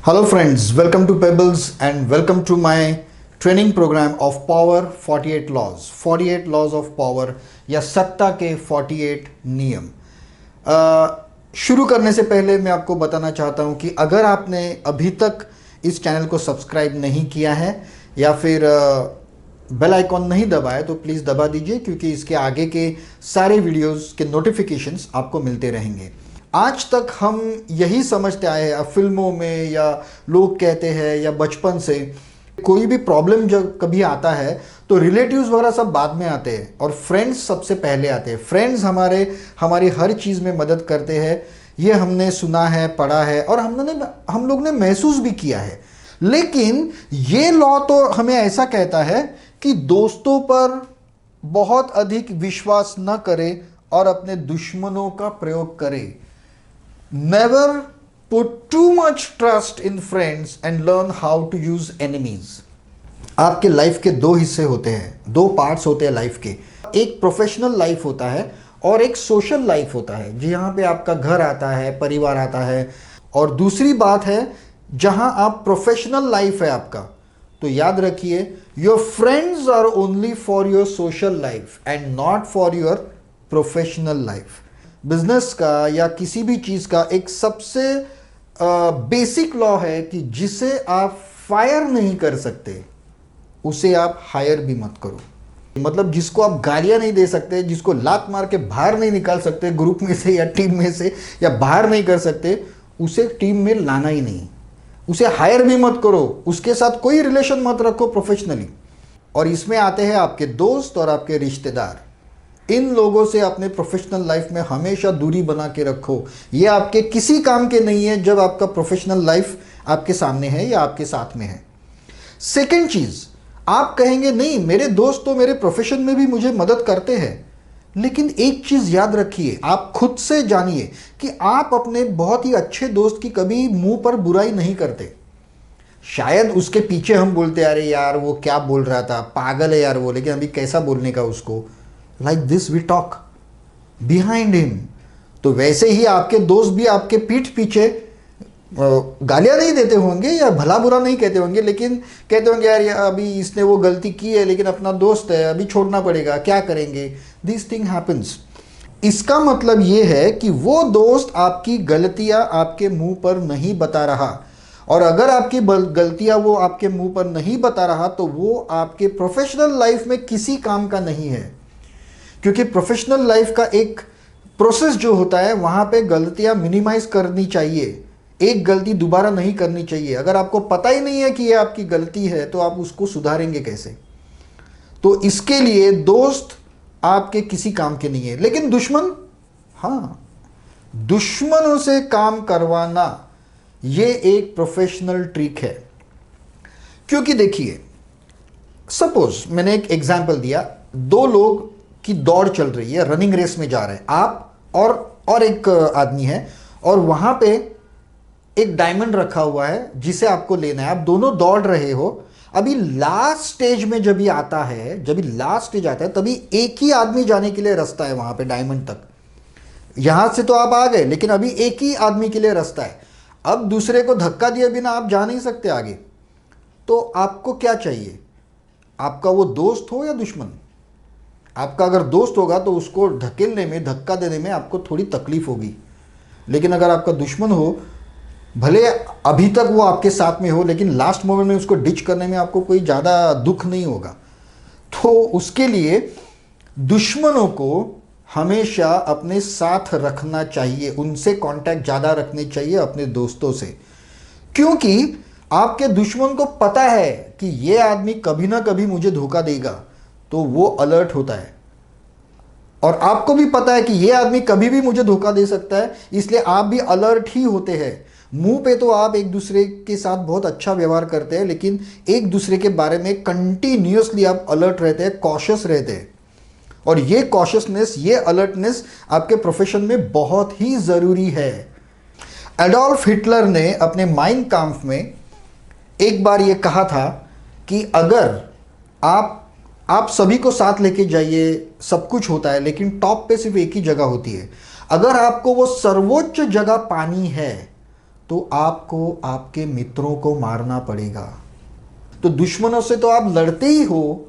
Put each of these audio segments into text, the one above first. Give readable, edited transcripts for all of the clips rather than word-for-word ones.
Hello friends, welcome to Pebbles and welcome to my training program of Power 48 Laws. 48 Laws of Power या सत्ता के 48 नियम। शुरू करने से पहले मैं आपको बताना चाहता हूं कि अगर आपने अभी तक इस चैनल को सब्सक्राइब नहीं किया है या फिर बेल आइकॉन नहीं दबाया तो प्लीज़ दबा दीजिए, क्योंकि इसके आगे के सारे वीडियोस के नोटिफिकेशंस आपको मिलते रहेंगे। आज तक हम यही समझते आए हैं फिल्मों में, या लोग कहते हैं, या बचपन से कोई भी प्रॉब्लम जब कभी आता है तो रिलेटिव्स वगैरह सब बाद में आते हैं और फ्रेंड्स सबसे पहले आते हैं। फ्रेंड्स हमारी हर चीज़ में मदद करते हैं, ये हमने सुना है, पढ़ा है और हम लोग ने महसूस भी किया है। लेकिन ये लॉ तो हमें ऐसा कहता है कि दोस्तों पर बहुत अधिक विश्वास न करें और अपने दुश्मनों का प्रयोग करें। Never put too much trust in friends and learn how to use enemies. आपके लाइफ के दो हिस्से होते हैं, दो पार्ट्स होते हैं लाइफ के। एक प्रोफेशनल लाइफ होता है और एक सोशल लाइफ होता है, जहाँ पे आपका घर आता है, परिवार आता है। और दूसरी बात है जहाँ आप प्रोफेशनल लाइफ है आपका, तो याद रखिए your friends are only for your social life and not for your professional life. Business का या किसी भी चीज़ का एक सबसे बेसिक लॉ है कि जिसे आप फायर नहीं कर सकते उसे आप हायर भी मत करो। मतलब जिसको आप गालियां नहीं दे सकते, जिसको लात मार के बाहर नहीं निकाल सकते ग्रुप में से या टीम में से, या बाहर नहीं कर सकते, उसे टीम में लाना ही नहीं। उसे हायर भी मत करो, उसके साथ कोई रिलेशन मत रखो प्रोफेशनली। और इसमें आते हैं आपके दोस्त और आपके रिश्तेदार। इन लोगों से अपने प्रोफेशनल लाइफ में हमेशा दूरी बना के रखो। ये आपके किसी काम के नहीं है जब आपका प्रोफेशनल लाइफ आपके सामने है या आपके साथ में है। सेकंड चीज, आप कहेंगे नहीं मेरे दोस्त तो मेरे प्रोफेशन में भी मुझे मदद करते हैं, लेकिन एक चीज याद रखिए, आप खुद से जानिए कि आप अपने बहुत ही अच्छे दोस्त की कभी मुंह पर बुराई नहीं करते। शायद उसके पीछे हम बोलते अरे यार वो क्या बोल रहा था, पागल है यार वो, लेकिन अभी कैसा बोलने का उसको। Like this we talk behind him। तो वैसे ही आपके दोस्त भी आपके पीठ पीछे गालियां नहीं देते होंगे या भला बुरा नहीं कहते होंगे, लेकिन कहते होंगे यार अभी इसने वो गलती की है लेकिन अपना दोस्त है, अभी छोड़ना पड़ेगा, क्या करेंगे। This thing happens. इसका मतलब ये है कि वो दोस्त आपकी गलतियां आपके मुंह पर नहीं बता रहा, और अगर आपकी गलतियां वो आपके मुंह पर नहीं बता रहा तो वो आपके प्रोफेशनल लाइफ में किसी काम का नहीं है। क्योंकि प्रोफेशनल लाइफ का एक प्रोसेस जो होता है वहाँ पे गलतियाँ मिनिमाइज करनी चाहिए, एक गलती दोबारा नहीं करनी चाहिए। अगर आपको पता ही नहीं है कि ये आपकी गलती है तो आप उसको सुधारेंगे कैसे। तो इसके लिए दोस्त आपके किसी काम के नहीं है। लेकिन दुश्मन, हाँ, दुश्मनों से काम करवाना ये एक प्रोफेशनल ट्रिक है। क्योंकि देखिए, सपोज मैंने एक एग्जाम्पल दिया, दो लोग की दौड़ चल रही है, रनिंग रेस में जा रहे हैं, आप और एक आदमी है, और वहां पे एक डायमंड रखा हुआ है जिसे आपको लेना है। आप दोनों दौड़ रहे हो। अभी लास्ट स्टेज में जब ये आता है, जब लास्ट स्टेज आता है तभी एक ही आदमी जाने के लिए रास्ता है वहां पे डायमंड तक। यहां से तो आप आ गए, लेकिन अभी एक ही आदमी के लिए रास्ता है। अब दूसरे को धक्का दिए बिना आप जा नहीं सकते आगे। तो आपको क्या चाहिए, आपका वो दोस्त हो या दुश्मन। आपका अगर दोस्त होगा तो उसको धकेलने में, धक्का देने में आपको थोड़ी तकलीफ होगी, लेकिन अगर आपका दुश्मन हो, भले अभी तक वो आपके साथ में हो, लेकिन लास्ट मोमेंट में उसको डिच करने में आपको कोई ज़्यादा दुख नहीं होगा। तो उसके लिए दुश्मनों को हमेशा अपने साथ रखना चाहिए, उनसे कांटेक्ट ज़्यादा रखने चाहिए अपने दोस्तों से। क्योंकि आपके दुश्मन को पता है कि ये आदमी कभी ना कभी मुझे धोखा देगा, तो वो अलर्ट होता है। और आपको भी पता है कि ये आदमी कभी भी मुझे धोखा दे सकता है, इसलिए आप भी अलर्ट ही होते हैं। मुंह पे तो आप एक दूसरे के साथ बहुत अच्छा व्यवहार करते हैं, लेकिन एक दूसरे के बारे में कंटिन्यूअसली आप अलर्ट रहते हैं, कॉशियस रहते हैं। और ये कॉशियसनेस, ये अलर्टनेस आपके प्रोफेशन में बहुत ही ज़रूरी है। एडोल्फ हिटलर ने अपने माइन काम्फ में एक बार ये कहा था कि अगर आप सभी को साथ लेके जाइए, सब कुछ होता है, लेकिन टॉप पे सिर्फ एक ही जगह होती है। अगर आपको वो सर्वोच्च जगह पानी है तो आपको आपके मित्रों को मारना पड़ेगा। तो दुश्मनों से तो आप लड़ते ही हो,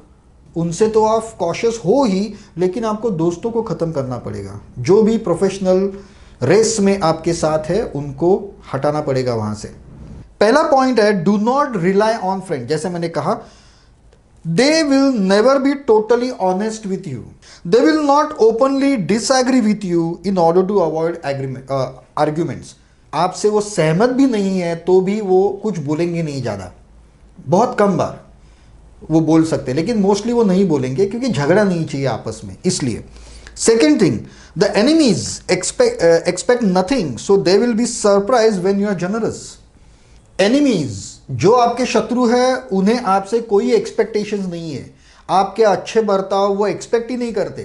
उनसे तो आप कॉशियस हो ही, लेकिन आपको दोस्तों को ख़त्म करना पड़ेगा। जो भी प्रोफेशनल रेस में आपके साथ है उनको हटाना पड़ेगा वहाँ से। पहला पॉइंट है, do not rely on friend. जैसे मैंने कहा, they will never be totally honest with you, they will not openly disagree with you in order to avoid arguments. आपसे वो सहमत भी नहीं है तो भी वो कुछ बोलेंगे नहीं ज़्यादा, बहुत कम बार वो बोल सकते हैं, लेकिन मोस्टली वो नहीं बोलेंगे क्योंकि झगड़ा नहीं चाहिए आपस में, इसलिए। Second thing, the enemies expect nothing so they will be surprise when you are generous. Enemies जो आपके शत्रु है उन्हें आपसे कोई एक्सपेक्टेशंस नहीं है, आपके अच्छे बर्ताव वो एक्सपेक्ट ही नहीं करते।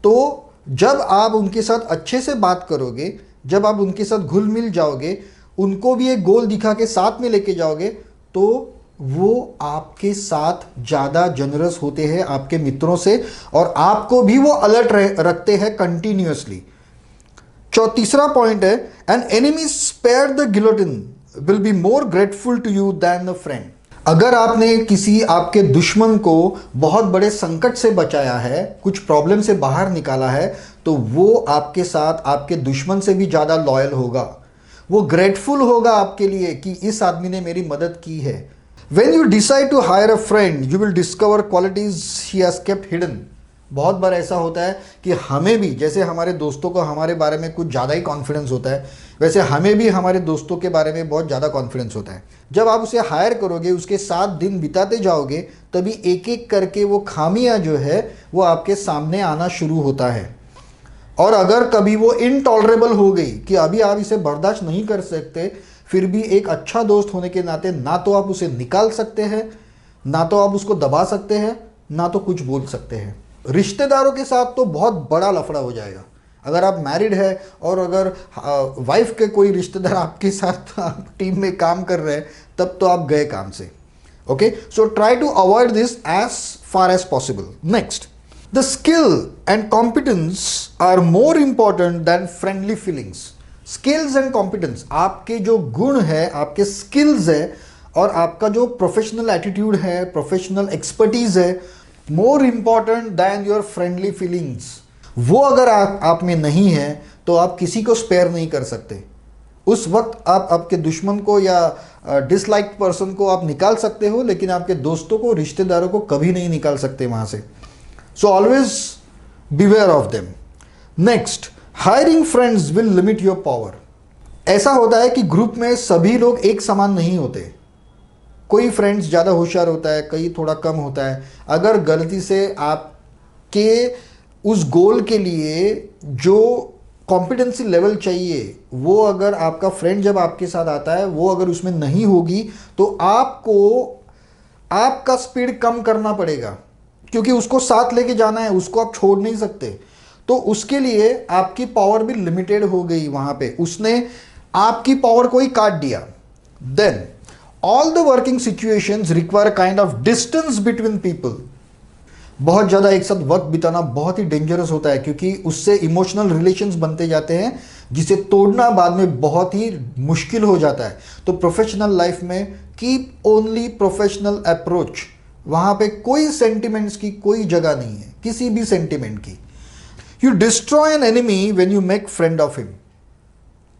तो जब आप उनके साथ अच्छे से बात करोगे, जब आप उनके साथ घुल मिल जाओगे, उनको भी एक गोल दिखा के साथ में लेके जाओगे, तो वो आपके साथ ज़्यादा जनरस होते हैं आपके मित्रों से, और आपको भी वो अलर्ट रखते हैं कंटिन्यूअसली। तीसरा पॉइंट है, an enemy spare the guillotine will be more grateful to you than a friend. अगर आपने किसी आपके दुश्मन को बहुत बड़े संकट से बचाया है, कुछ प्रॉब्लम से बाहर निकाला है, तो वो आपके साथ आपके दुश्मन से भी ज़्यादा लॉयल होगा, वो ग्रेटफुल होगा आपके लिए कि इस आदमी ने मेरी मदद की है। When you decide to hire a friend, you will discover qualities he has kept hidden. बहुत बार ऐसा होता है कि हमें भी, जैसे हमारे दोस्तों को हमारे बारे में कुछ ज़्यादा ही कॉन्फिडेंस होता है, वैसे हमें भी हमारे दोस्तों के बारे में बहुत ज़्यादा कॉन्फिडेंस होता है। जब आप उसे हायर करोगे, उसके साथ दिन बिताते जाओगे, तभी एक एक करके वो खामियां जो है वो आपके सामने आना शुरू होता है। और अगर कभी वो इनटॉलरेबल हो गई कि अभी आप इसे बर्दाश्त नहीं कर सकते, फिर भी एक अच्छा दोस्त होने के नाते ना तो आप उसे निकाल सकते हैं, ना तो आप उसको दबा सकते हैं, ना तो कुछ बोल सकते हैं। रिश्तेदारों के साथ तो बहुत बड़ा लफड़ा हो जाएगा। अगर आप मैरिड है और अगर वाइफ के कोई रिश्तेदार आपके साथ टीम में काम कर रहे हैं, तब तो आप गए काम से। Okay, so try to avoid this as far as possible. Next, the skill and competence are more important than friendly feelings. Skills and competence, आपके जो गुण है, आपके स्किल्स है, और आपका जो प्रोफेशनल एटीट्यूड है, प्रोफेशनल एक्सपर्टीज है, मोर important then your friendly feelings. वो अगर आप में नहीं है तो आप किसी को स्पेयर नहीं कर सकते। उस वक्त आप आपके दुश्मन को या डिसलाइक पर्सन को आप निकाल सकते हो, लेकिन आपके दोस्तों को, रिश्तेदारों को कभी नहीं निकाल सकते वहाँ से। So always beware of them. Next, hiring friends will limit your power. ऐसा होता है कि ग्रुप में सभी लोग एक समान नहीं होते। कोई फ्रेंड्स ज़्यादा होशियार होता है, कई थोड़ा कम होता है। अगर गलती से आपके उस गोल के लिए जो कॉम्पिटेंसी लेवल चाहिए, वो अगर आपका फ्रेंड जब आपके साथ आता है वो अगर उसमें नहीं होगी, तो आपको आपका स्पीड कम करना पड़ेगा, क्योंकि उसको साथ लेके जाना है, उसको आप छोड़ नहीं सकते। तो उसके लिए आपकी पावर भी लिमिटेड हो गई वहां पे, उसने आपकी पावर को ही काट दिया। Then all the working situations require kind of distance between people. बहुत ज़्यादा एक साथ वक्त बिताना बहुत ही डेंजरस होता है, क्योंकि उससे इमोशनल रिलेशंस बनते जाते हैं, जिसे तोड़ना बाद में बहुत ही मुश्किल हो जाता है। तो प्रोफेशनल लाइफ में कीप ओनली प्रोफेशनल अप्रोच। वहाँ पे कोई सेंटिमेंट्स की कोई जगह नहीं है, किसी भी सेंटिमेंट की। You destroy an enemy when you make friend of him.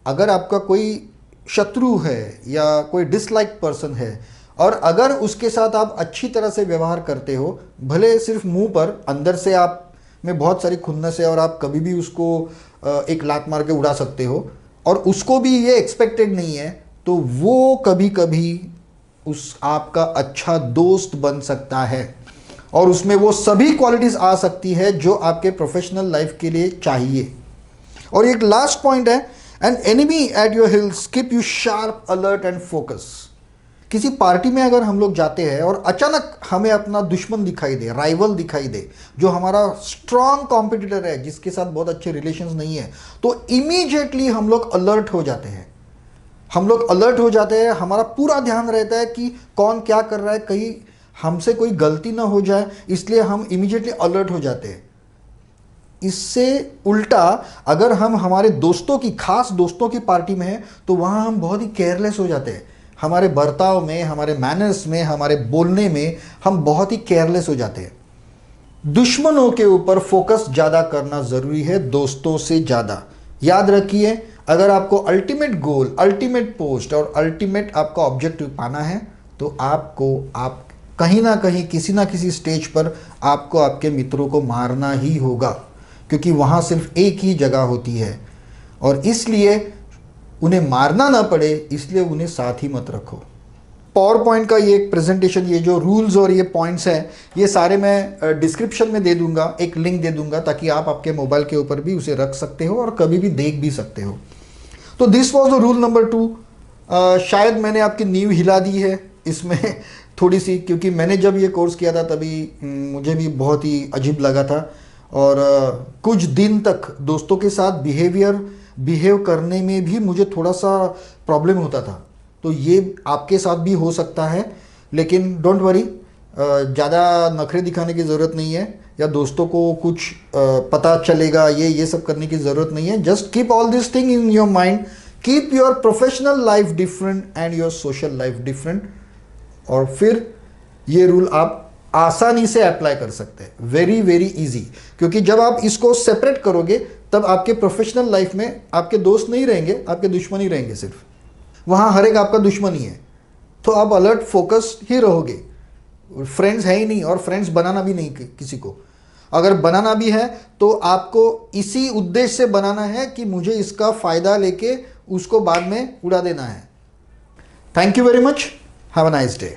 अगर आपका कोई शत्रु है या कोई डिसलाइक पर्सन है, और अगर उसके साथ आप अच्छी तरह से व्यवहार करते हो, भले सिर्फ मुंह पर, अंदर से आप में बहुत सारी खुन्नस है और आप कभी भी उसको एक लात मार के उड़ा सकते हो, और उसको भी ये एक्सपेक्टेड नहीं है, तो वो कभी कभी उस आपका अच्छा दोस्त बन सकता है, और उसमें वो सभी क्वालिटीज़ आ सकती है जो आपके प्रोफेशनल लाइफ के लिए चाहिए। और एक लास्ट पॉइंट है, an enemy at your hills keep you sharp, alert and focus. किसी पार्टी में अगर हम लोग जाते हैं और अचानक हमें अपना दुश्मन दिखाई दे, राइवल दिखाई दे, जो हमारा स्ट्रॉन्ग कॉम्पिटिटर है, जिसके साथ बहुत अच्छे रिलेशंस नहीं है, तो इमीडिएटली हम लोग अलर्ट हो जाते हैं। हमारा पूरा ध्यान रहता है कि कौन क्या कर रहा है, कहीं हमसे कोई गलती ना हो जाए, इसलिए हम इमीडिएटली अलर्ट हो जाते हैं। इससे उल्टा अगर हम हमारे दोस्तों की, खास दोस्तों की पार्टी में हैं तो वहाँ हम बहुत ही केयरलेस हो जाते हैं। हमारे बर्ताव में, हमारे मैनर्स में, हमारे बोलने में हम बहुत ही केयरलेस हो जाते हैं। दुश्मनों के ऊपर फोकस ज़्यादा करना ज़रूरी है, दोस्तों से ज़्यादा। याद रखिए, अगर आपको अल्टीमेट गोल, अल्टीमेट पोस्ट और अल्टीमेट आपका ऑब्जेक्टिव पाना है तो आप कहीं ना कहीं, किसी ना किसी स्टेज पर आपको आपके मित्रों को मारना ही होगा, क्योंकि वहाँ सिर्फ एक ही जगह होती है। और इसलिए उन्हें मारना ना पड़े, इसलिए उन्हें साथ ही मत रखो। पावर पॉइंट का ये एक प्रेजेंटेशन, ये जो रूल्स और ये पॉइंट्स हैं, ये सारे मैं डिस्क्रिप्शन में दे दूंगा, एक लिंक दे दूंगा, ताकि आप आपके मोबाइल के ऊपर भी उसे रख सकते हो और कभी भी देख भी सकते हो। तो this was the rule number 2। शायद मैंने आपकी नींव हिला दी है इसमें थोड़ी सी, क्योंकि मैंने जब ये कोर्स किया था तभी मुझे भी बहुत ही अजीब लगा था, और कुछ दिन तक दोस्तों के साथ बिहेव करने में भी मुझे थोड़ा सा प्रॉब्लम होता था। तो ये आपके साथ भी हो सकता है, लेकिन डोंट वरी, ज़्यादा नखरे दिखाने की ज़रूरत नहीं है, या दोस्तों को कुछ पता चलेगा ये सब करने की ज़रूरत नहीं है। Just keep all this thing in your mind, keep your professional life different and your social life different, और फिर ये रूल आप आसानी से अप्लाई कर सकते हैं। वेरी वेरी इजी, क्योंकि जब आप इसको सेपरेट करोगे तब आपके प्रोफेशनल लाइफ में आपके दोस्त नहीं रहेंगे, आपके दुश्मन ही रहेंगे। सिर्फ वहाँ हर एक आपका दुश्मन ही है, तो आप अलर्ट फोकस ही रहोगे। फ्रेंड्स है ही नहीं, और फ्रेंड्स बनाना भी नहीं किसी को। अगर बनाना भी है तो आपको इसी उद्देश्य से बनाना है कि मुझे इसका फ़ायदा लेके उसको बाद में उड़ा देना है। Thank you very much, have a nice day.